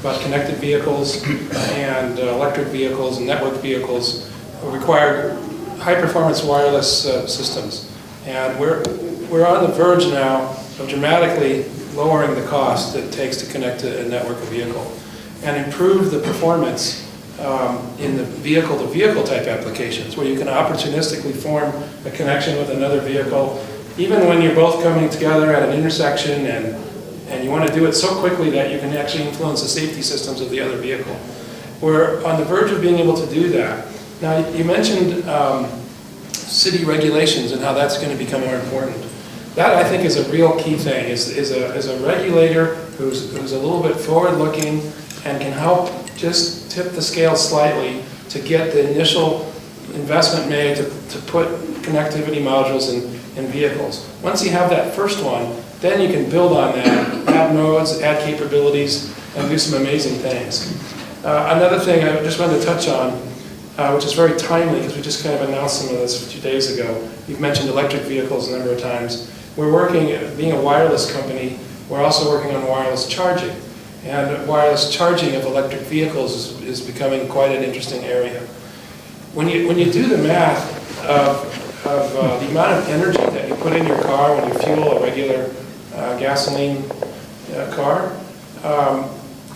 about connected vehicles and electric vehicles and network vehicles require high-performance wireless systems. And we're on the verge now of dramatically lowering the cost that it takes to connect a network of vehicle and improve the performance in the vehicle-to-vehicle type applications where you can opportunistically form a connection with another vehicle, even when you're both coming together at an intersection and you want to do it so quickly that you can actually influence the safety systems of the other vehicle. We're on the verge of being able to do that. Now, you mentioned city regulations and how that's going to become more important. That, I think, is a real key thing, is a regulator who's a little bit forward-looking and can help just tip the scale slightly to get the initial investment made to put connectivity modules in vehicles. Once you have that first one, then you can build on that, add nodes, add capabilities, and do some amazing things. Another thing I just wanted to touch on, which is very timely because we just kind of announced some of this a few days ago. You've mentioned electric vehicles a number of times. We're working, being a wireless company, we're also working on wireless charging. And wireless charging of electric vehicles is becoming quite an interesting area. When you do the math of the amount of energy that you put in your car when you fuel a regular gasoline car,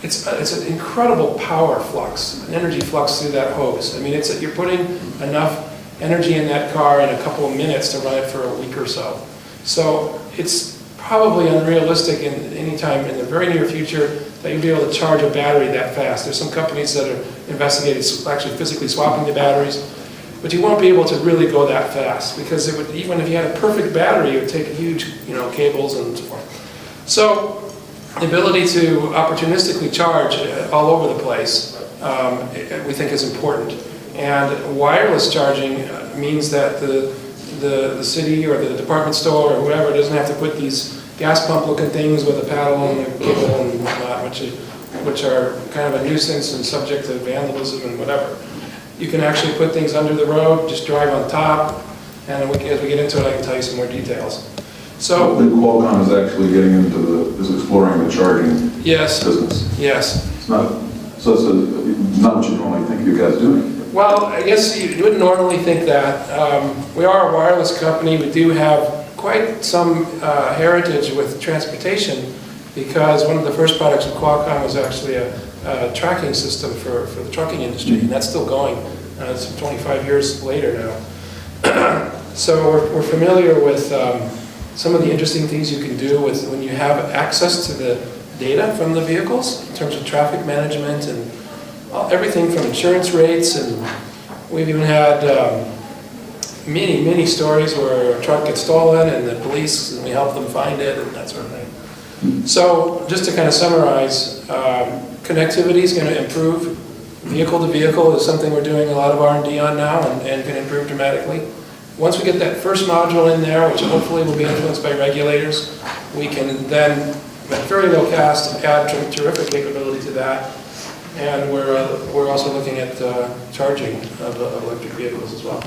it's an incredible power flux, an energy flux through that hose. I mean, you're putting enough energy in that car in a couple of minutes to run it for a week or so. So it's probably unrealistic in any time in the very near future that you'll be able to charge a battery that fast. There's some companies that are investigating actually physically swapping the batteries, but you won't be able to really go that fast because it would, even if you had a perfect battery, it would take huge, cables and so forth. So the ability to opportunistically charge all over the place, we think is important. And wireless charging means that the city or the department store or whoever doesn't have to put these gas pump looking things with a paddle and a cable and whatnot, which are kind of a nuisance and subject to vandalism and whatever. You can actually put things under the road, just drive on top, and as we get into it I can tell you some more details. So I think Qualcomm is actually getting into is exploring the charging business. Yes. It's not what you normally think you guys doing. Well, I guess you wouldn't normally think that. We are a wireless company. We do have quite some heritage with transportation because one of the first products of Qualcomm was actually a tracking system for the trucking industry, and that's still going. It's 25 years later now. So we're familiar with some of the interesting things you can do with when you have access to the data from the vehicles in terms of traffic management and everything from insurance rates, and we've even had many stories where a truck gets stolen and the police, and we help them find it and that sort of thing. So just to kind of summarize, connectivity is going to improve. Vehicle to vehicle is something we're doing a lot of R&D on now and can improve dramatically. Once we get that first module in there, which hopefully will be influenced by regulators, we can then, at very low cost, add terrific capability to that. And we're also looking at charging of electric vehicles as well.